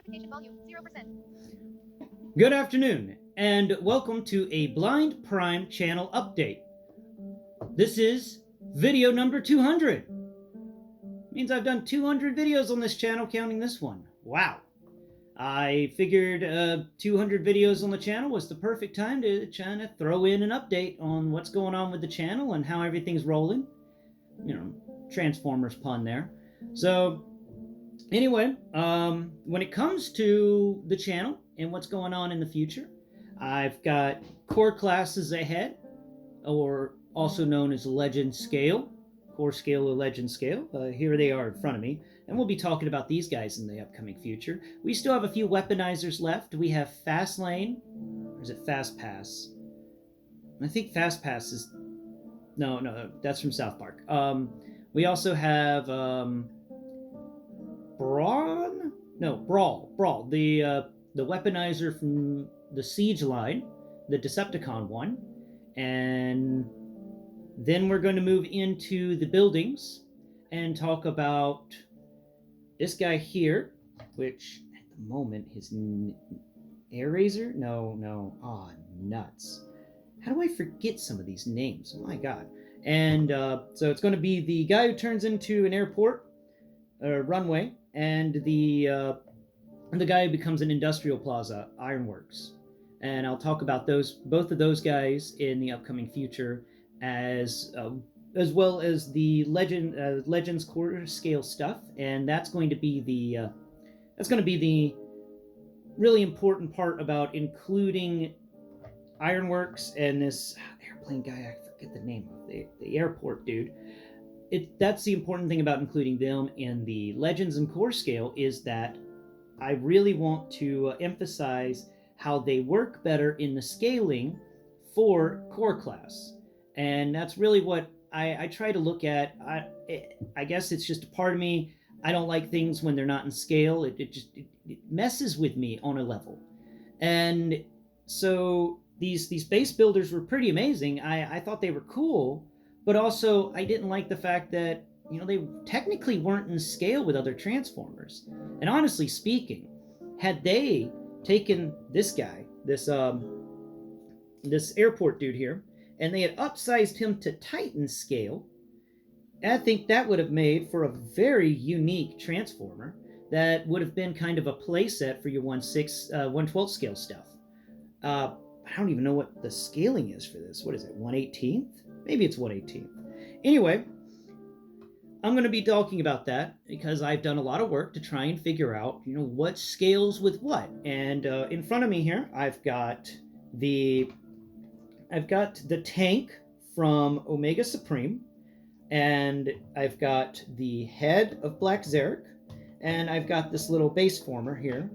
Magnification volume 0%. Good afternoon, and welcome to a Blind Prime channel update. This is video number 200. Means I've done 200 videos on this channel, counting this one. Wow. I figured 200 videos on the channel was the perfect time to try to throw in an update on what's going on with the channel and how everything's rolling. You know, Transformers pun there. So, anyway, when it comes to the channel and what's going on in the future, I've got core classes ahead, or also known as Legend Scale, core scale or Legend Scale. Here they are in front of me, and we'll be talking about these guys in the upcoming future. We still have a few weaponizers left. We have Fast Lane, or is it Fast Pass? I think Fast Pass is... No, that's from South Park. We also have Brawl, the weaponizer from the Siege line, the Decepticon one, and then we're going to move into the buildings and talk about this guy here, which at the moment his Air Razor? No, nuts. How do I forget some of these names? Oh my god. And so it's going to be the guy who turns into an airport, runway, and the guy who becomes an industrial plaza, Ironworks. And I'll talk about both of those guys in the upcoming future, as well as the Legends core scale stuff. And that's going to be the really important part about including Ironworks and this airplane guy. I forget the name of the airport dude. That's the important thing about including them in the Legends and core scale, is that I really want to emphasize how they work better in the scaling for core class. And that's really what I try to look at. I guess it's just a part of me. I don't like things when they're not in scale. It messes with me on a level. And so these base builders were pretty amazing. I thought they were cool, but also I didn't like the fact that, they technically weren't in scale with other Transformers. And honestly speaking, had they taken this guy, this airport dude here, and they had upsized him to Titan scale, I think that would have made for a very unique Transformer that would have been kind of a playset for your 1/12 scale stuff. I don't even know what the scaling is for this. What is it, 1/18th? Maybe it's 1/18th. Anyway, I'm going to be talking about that because I've done a lot of work to try and figure out, what scales with what. And in front of me here, I've got the tank from Omega Supreme, and I've got the head of Black Zarek, and I've got this little base former here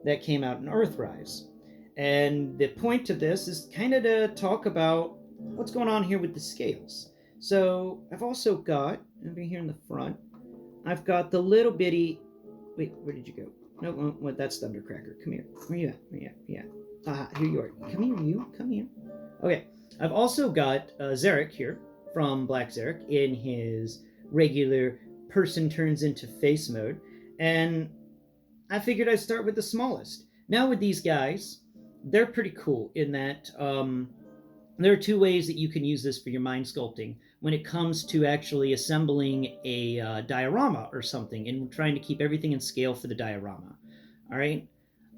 that came out in Earthrise. And the point of this is kind of to talk about what's going on here with the scales. So I've also got, over here in the front, I've got the little bitty... Wait, where did you go? No, that's Thundercracker. Come here. Where you at? Yeah. Here you are. Come here, you. Come here. Okay. I've also got Zarek here, from Black Zarek, in his regular person turns into face mode. And I figured I'd start with the smallest. Now with these guys, they're pretty cool in that there are two ways that you can use this for your mind sculpting when it comes to actually assembling a diorama or something and trying to keep everything in scale for the diorama. All right?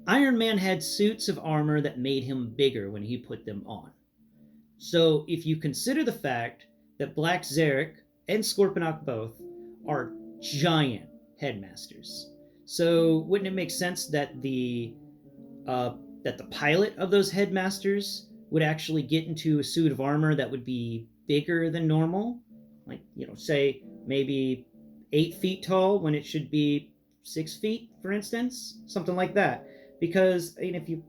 Iron Man had suits of armor that made him bigger when he put them on. So if you consider the fact that Black Zarek and Scorponok both are giant headmasters, so wouldn't it make sense that the pilot of those headmasters would actually get into a suit of armor that would be bigger than normal? Like, say maybe 8 feet tall when it should be 6 feet, for instance? Something like that. Because, if you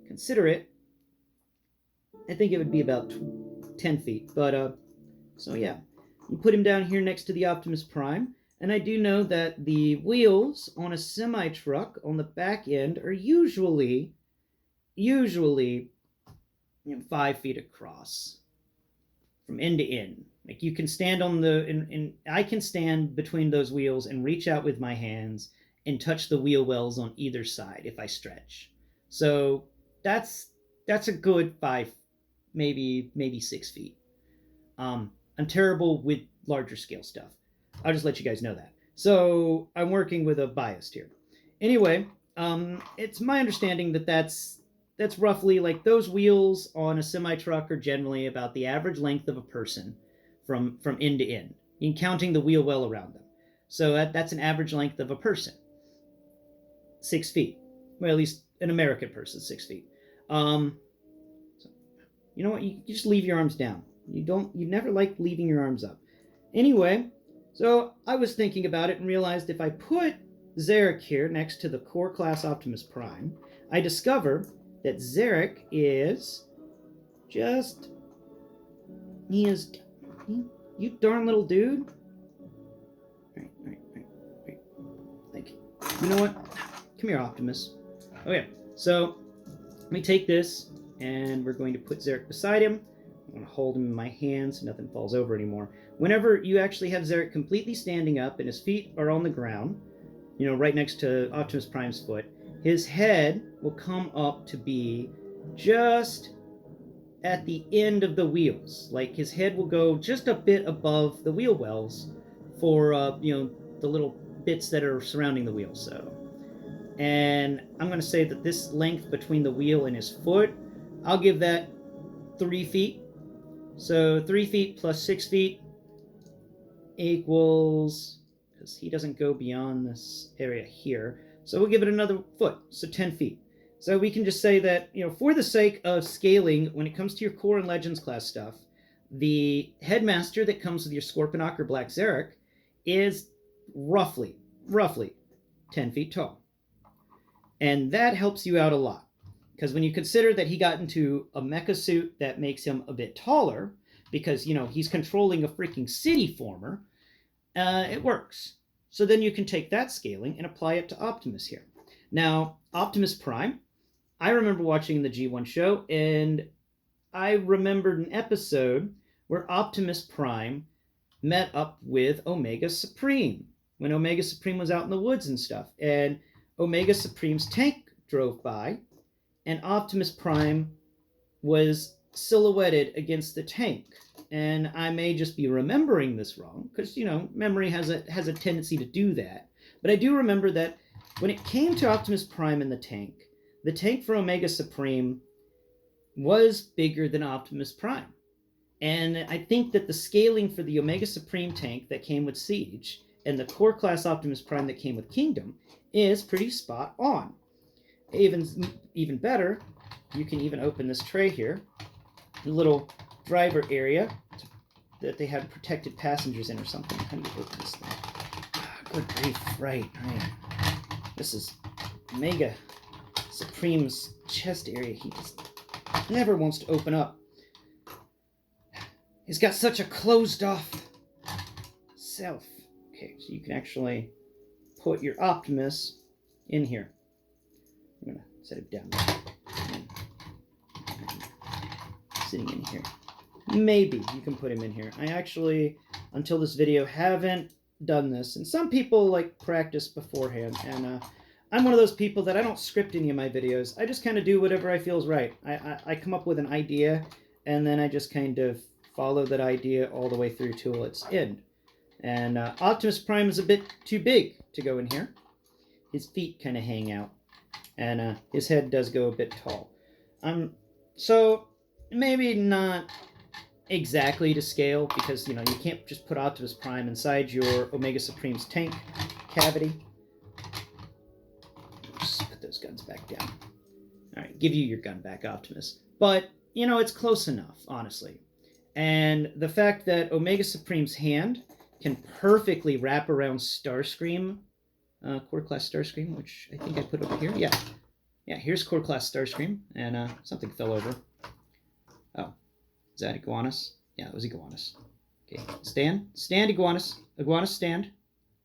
consider it, I think it would be about 10 feet. But, so yeah. You put him down here next to the Optimus Prime. And I do know that the wheels on a semi-truck on the back end are usually 5 feet across from end to end. Like, you can stand on the... and I can stand between those wheels and reach out with my hands and touch the wheel wells on either side if I stretch. So that's a good 5, maybe 6 feet. I'm terrible with larger scale stuff. I'll just let you guys know that. So I'm working with a bias here. Anyway, it's my understanding that that's roughly like those wheels on a semi truck are generally about the average length of a person from end to end, in counting the wheel well around them. So that's an average length of a person, 6 feet. Well, at least an American person, 6 feet. So, you know what? You just leave your arms down. You never like leaving your arms up. Anyway, so I was thinking about it and realized if I put Zarek here next to the core class Optimus Prime, I discover that Zarek is just... You darn little dude. Right. Thank you. You know what? Come here, Optimus. Okay, so let me take this, and we're going to put Zarek beside him. I'm going to hold him in my hands so nothing falls over anymore. Whenever you actually have Zarek completely standing up and his feet are on the ground, right next to Optimus Prime's foot, his head will come up to be just at the end of the wheels. Like his head will go just a bit above the wheel wells for, the little bits that are surrounding the wheel. So, and I'm going to say that this length between the wheel and his foot, I'll give that 3 feet. So 3 feet plus 6 feet equals, because he doesn't go beyond this area here, so we'll give it another foot, so 10 feet. So we can just say that, for the sake of scaling, when it comes to your core and Legends class stuff, the headmaster that comes with your Scorponok or Black Zarek is roughly 10 feet tall. And that helps you out a lot. Because when you consider that he got into a mecha suit that makes him a bit taller, because, he's controlling a freaking city former, it works. So then you can take that scaling and apply it to Optimus here. Now, Optimus Prime, I remember watching the G1 show, and I remembered an episode where Optimus Prime met up with Omega Supreme, when Omega Supreme was out in the woods and stuff. And Omega Supreme's tank drove by, and Optimus Prime was silhouetted against the tank. And I may just be remembering this wrong, because, memory has a tendency to do that. But I do remember that when it came to Optimus Prime and the tank for Omega Supreme was bigger than Optimus Prime. And I think that the scaling for the Omega Supreme tank that came with Siege and the core class Optimus Prime that came with Kingdom is pretty spot on. Even better, you can even open this tray here, the little driver area that they had protected passengers in or something. How do you open this thing? Good grief, right. This is Omega Supreme's chest area. He just never wants to open up. He's got such a closed off self. Okay, so you can actually put your Optimus in here. I'm gonna set it down. Sitting in here. Maybe you can put him in here. I actually, until this video, haven't done this. And some people practice beforehand. And I'm one of those people that I don't script any of my videos. I just kind of do whatever I feel is right. I come up with an idea, and then I just kind of follow that idea all the way through till its end. And Optimus Prime is a bit too big to go in here. His feet kind of hang out. And his head does go a bit tall. So maybe not exactly to scale, because you can't just put Optimus Prime inside your Omega Supreme's tank cavity. Just put those guns back down. Alright, give you your gun back, Optimus. But, it's close enough, honestly. And the fact that Omega Supreme's hand can perfectly wrap around Starscream, Core Class Starscream, which I think I put over here. Yeah, here's Core Class Starscream, and something fell over. Oh, is that Igwanos? Yeah, it was Igwanos. Okay, stand, Igwanos. Igwanos, stand.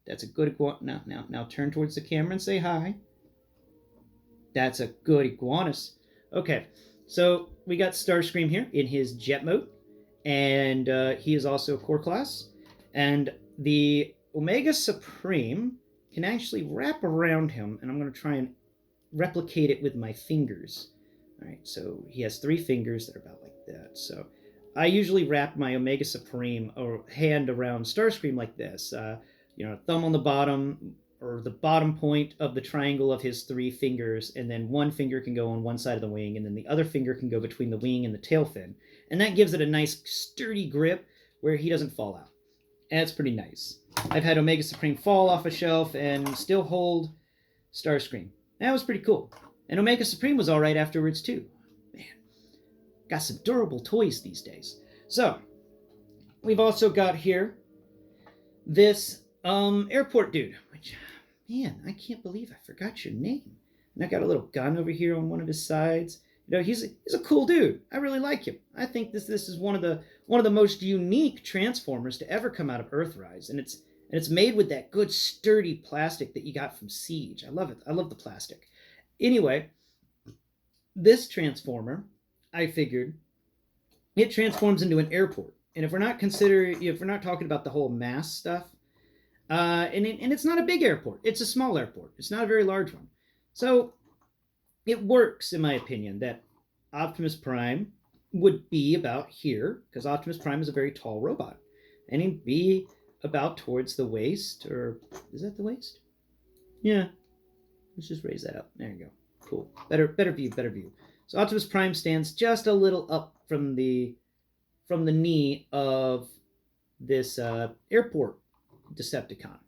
That's a good Igwanos. Now turn towards the camera and say hi. That's a good Igwanos. Okay, so we got Starscream here in his jet mode, and he is also Core Class. And the Omega Supreme can actually wrap around him, and I'm going to try and replicate it with my fingers. All right, so he has 3 fingers that are about like that. So I usually wrap my Omega Supreme or hand around Starscream like this. Thumb on the bottom or the bottom point of the triangle of his 3 fingers, and then one finger can go on one side of the wing, and then the other finger can go between the wing and the tail fin. And that gives it a nice sturdy grip where he doesn't fall out. And it's pretty nice. I've had Omega Supreme fall off a shelf and still hold Starscream. That was pretty cool. And Omega Supreme was alright afterwards too. Man, got some durable toys these days. So, we've also got here this airport dude, which, man, I can't believe I forgot your name. And I got a little gun over here on one of his sides. He's a cool dude. I really like him. I think this is one of the most unique Transformers to ever come out of Earthrise, and it's made with that good sturdy plastic that you got from Siege. I love it. I love the plastic. Anyway, this Transformer, I figured, it transforms into an airport. And if we're not talking about the whole mass stuff, and it's not a big airport. It's a small airport. It's not a very large one. So it works, in my opinion, that Optimus Prime would be about here, because Optimus Prime is a very tall robot. And he'd be about towards the waist, or is that the waist? Yeah. Let's just raise that up. There you go. Cool. Better view. So Optimus Prime stands just a little up from the knee of this airport Decepticon.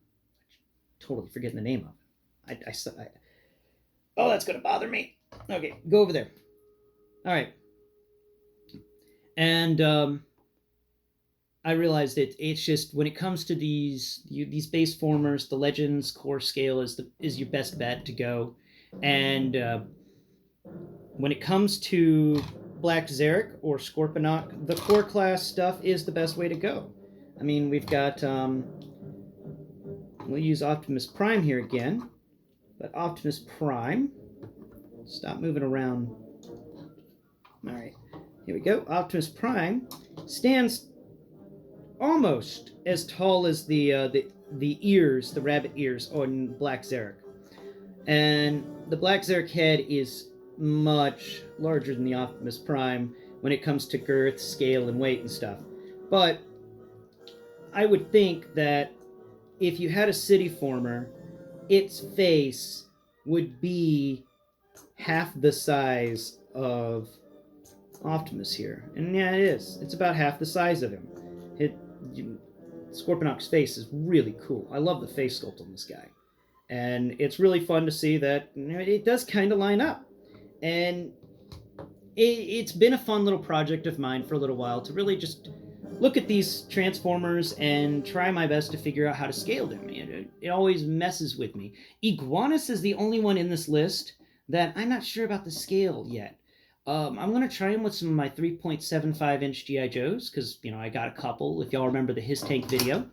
Totally forgetting the name of it. Oh, that's going to bother me. Okay, go over there. All right. And I realized it's just when it comes to these base formers, the Legends core scale is your best bet to go. And when it comes to Black Zarek or Scorponok, the core class stuff is the best way to go. I mean, we've got we'll use Optimus Prime here again. But Optimus Prime, stop moving around. All right, here we go. Optimus Prime stands almost as tall as the ears, the rabbit ears on Black Zarek. And the Black Zarek head is much larger than the Optimus Prime when it comes to girth, scale, and weight and stuff. But I would think that if you had a city former, its face would be half the size of Optimus here. And yeah, it is. It's about half the size of him. Scorponok's face is really cool. I love the face sculpt on this guy. And it's really fun to see that it does kind of line up. And it's been a fun little project of mine for a little while to really just look at these Transformers and try my best to figure out how to scale them. It always messes with me. Igwanos is the only one in this list that I'm not sure about the scale yet. I'm going to try them with some of my 3.75-inch G.I. Joes, because, I got a couple, if y'all remember the His Tank video.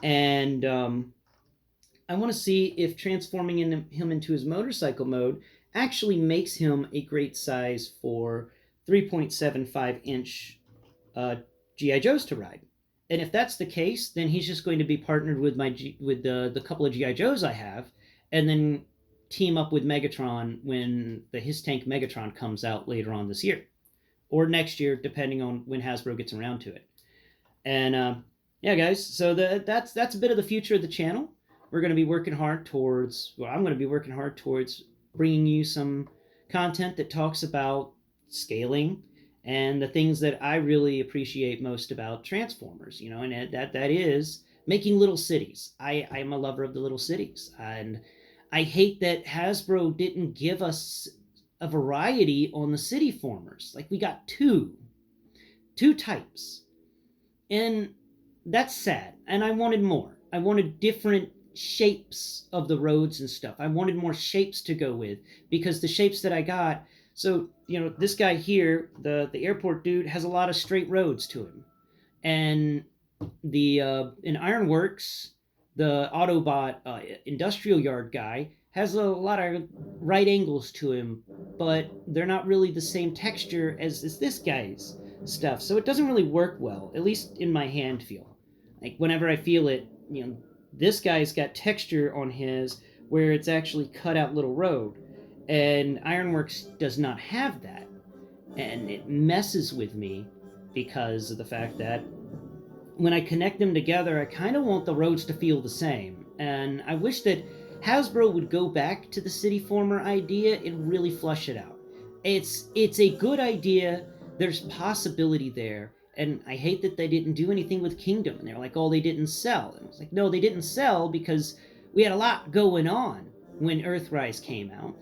And I want to see if transforming him into his motorcycle mode actually makes him a great size for 3.75-inch G.I. Joes to ride. And if that's the case, then he's just going to be partnered with the couple of G.I. Joes I have, and then team up with Megatron when the His Tank Megatron comes out later on this year. Or next year, depending on when Hasbro gets around to it. And yeah, guys, so that's a bit of the future of the channel. We're going to be working hard towards, I'm going to be working hard towards bringing you some content that talks about scaling and the things that I really appreciate most about Transformers, and that is making little cities. I'm a lover of the little cities, and I hate that Hasbro didn't give us a variety on the city formers. Like, we got two types, and that's sad, and I wanted more. I wanted different shapes of the roads and stuff. I wanted more shapes to go with, because the shapes that I got, so this guy here, the airport dude, has a lot of straight roads to him, and the in Ironworks, the Autobot industrial yard guy has a lot of right angles to him, but they're not really the same texture as this guy's stuff, so it doesn't really work well, at least in my hand feel. Like, whenever I feel it, This guy's got texture on his where it's actually cut out little road, and Ironworks does not have that, and it messes with me because of the fact that when I connect them together, I kind of want the roads to feel the same. And I wish that Hasbro would go back to the City Former idea and really flush it out. It's a good idea. There's possibility there. And I hate that they didn't do anything with Kingdom. And they're like, oh, they didn't sell. And I was like, no, they didn't sell because we had a lot going on when Earthrise came out.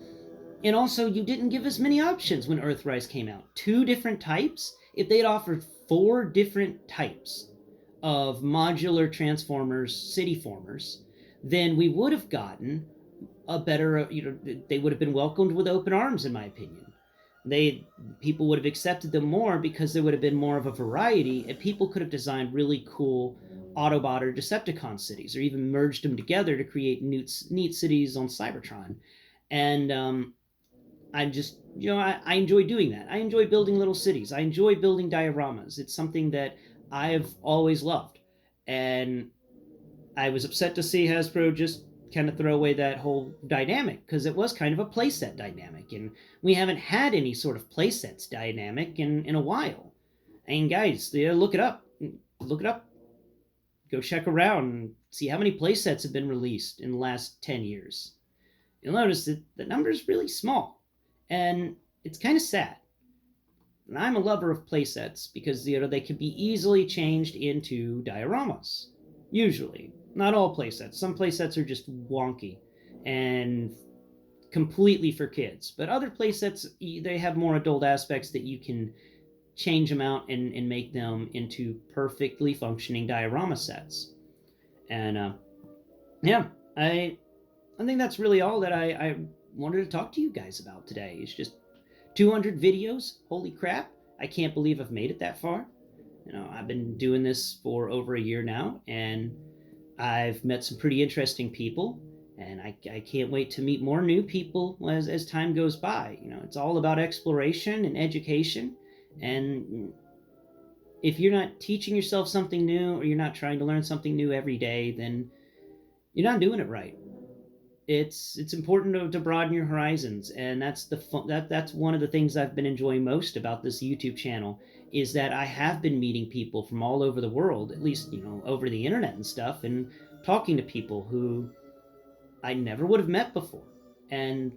And also, you didn't give as many options when Earthrise came out. 2 different types? If they'd offered 4 different types of modular Transformers, City Formers, then we would have gotten a better, they would have been welcomed with open arms, in my opinion. People would have accepted them more because there would have been more of a variety, and people could have designed really cool Autobot or Decepticon cities, or even merged them together to create neat cities on Cybertron. And I just, I enjoy doing that. I enjoy building little cities. I enjoy building dioramas. It's something that I've always loved. And I was upset to see Hasbro just kind of throw away that whole dynamic, because it was kind of a playset dynamic, and we haven't had any sort of playsets dynamic in a while. And guys, look it up. Look it up. Go check around and see how many playsets have been released in the last 10 years. You'll notice that the number's really small, and it's kind of sad. And I'm a lover of playsets because they can be easily changed into dioramas. Usually. Not all playsets. Some playsets are just wonky and completely for kids. But other playsets, they have more adult aspects that you can change them out and make them into perfectly functioning diorama sets. And yeah, I think that's really all that I wanted to talk to you guys about today. It's just 200 videos. Holy crap. I can't believe I've made it that far. I've been doing this for over a year now, and I've met some pretty interesting people, and I can't wait to meet more new people as time goes by. It's all about exploration and education, and if you're not teaching yourself something new, or you're not trying to learn something new every day, then you're not doing it right. It's important to broaden your horizons, and that's that's one of the things I've been enjoying most about this YouTube channel, is that I have been meeting people from all over the world, at least over the internet and stuff, and talking to people who I never would have met before, and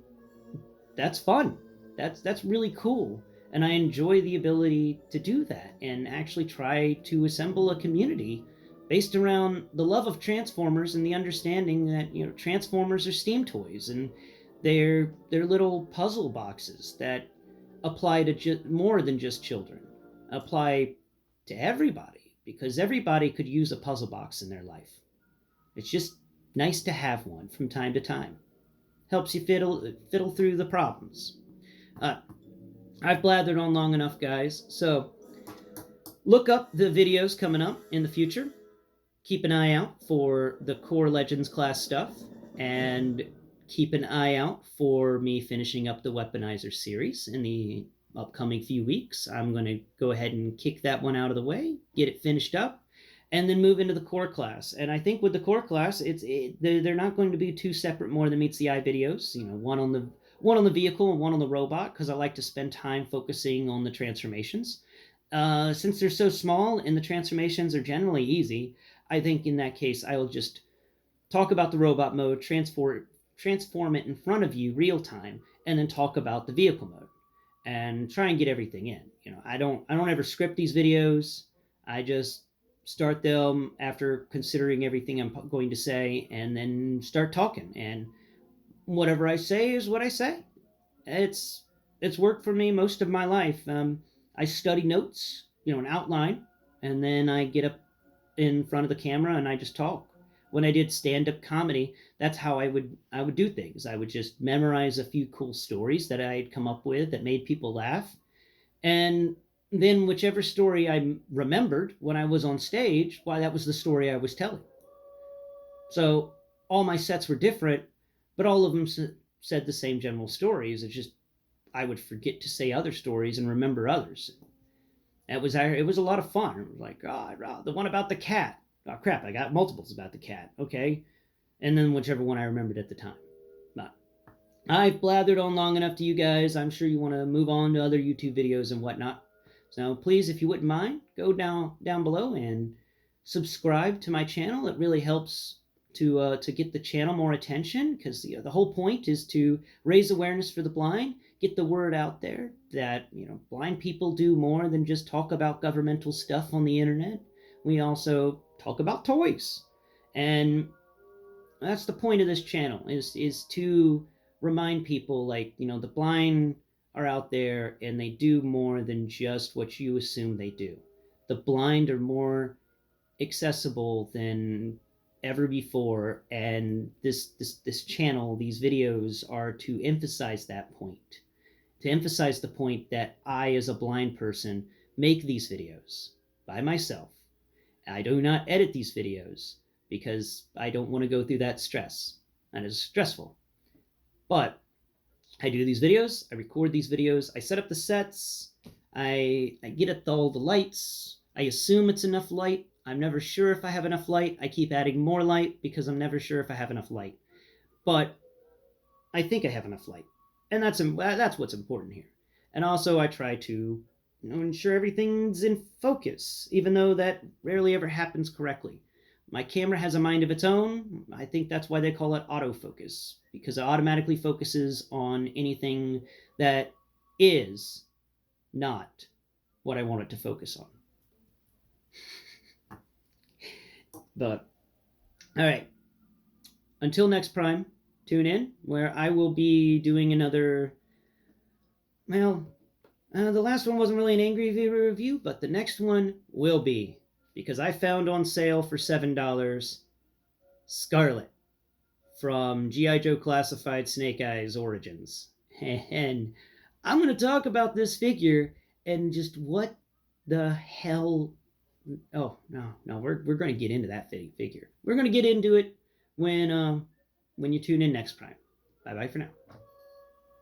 that's fun. That's really cool, and I enjoy the ability to do that and actually try to assemble a community based around the love of Transformers and the understanding that Transformers are steam toys, and they're little puzzle boxes that apply to more than just children, apply to everybody, because everybody could use a puzzle box in their life. It's just nice to have one from time to time. Helps you fiddle through the problems. I've blathered on long enough, guys, so look up the videos coming up in the future. Keep an eye out for the Core Legends class stuff, and keep an eye out for me finishing up the Weaponizer series in the upcoming few weeks. I'm going to go ahead and kick that one out of the way, get it finished up, and then move into the Core class. And I think with the Core class, they're not going to be 2 separate More Than Meets the Eye videos. One on the vehicle and one on the robot, because I like to spend time focusing on the transformations. Since they're so small and the transformations are generally easy, I think in that case I will just talk about the robot mode, transform it in front of you real time, and then talk about the vehicle mode and try and get everything in. I don't ever script these videos. I just start them after considering everything I'm going to say, and then start talking, and whatever I say is what I say. It's worked for me most of my life. I study notes, an outline, and then I get up in front of the camera and I just talk. When I did stand-up comedy, that's how I would do things. I would just memorize a few cool stories that I had come up with that made people laugh, and then whichever story I remembered when I was on stage, why, that was the story I was telling. So all my sets were different, but all of them said the same general stories. It's just I would forget to say other stories and remember others. It was a lot of fun. It was like, the one about the cat. Oh crap, I got multiples about the cat. Okay. And then whichever one I remembered at the time. But I've blathered on long enough to you guys. I'm sure you want to move on to other YouTube videos and whatnot. So please, if you wouldn't mind, go down below and subscribe to my channel. It really helps to get the channel more attention, because the whole point is to raise awareness for the blind, get the word out there that blind people do more than just talk about governmental stuff on the internet. We also talk about toys, and that's the point of this channel, is to remind people, like, the blind are out there and they do more than just what you assume they do. The blind are more accessible than ever before, and this channel, these videos, are to emphasize that point, to emphasize the point that I, as a blind person, make these videos by myself. I do not edit these videos because I don't want to go through that stress. That is stressful. But I do these videos, I record these videos, I set up the sets, I get at all the lights, I assume it's enough light. I'm never sure if I have enough light. I keep adding more light because I'm never sure if I have enough light. But I think I have enough light. And that's what's important here. And also I try to ensure everything's in focus, even though that rarely ever happens correctly. My camera has a mind of its own. I think that's why they call it autofocus, because it automatically focuses on anything that is not what I want it to focus on. But, all right. Until next Prime, tune in, where I will be doing another, well, the last one wasn't really an angry review, but the next one will be, because I found on sale for $7 Scarlet from G.I. Joe Classified Snake Eyes Origins. And I'm going to talk about this figure and just what the hell. Oh, no, we're going to get into that figure. We're going to get into it when you tune in next Prime. Bye-bye for now.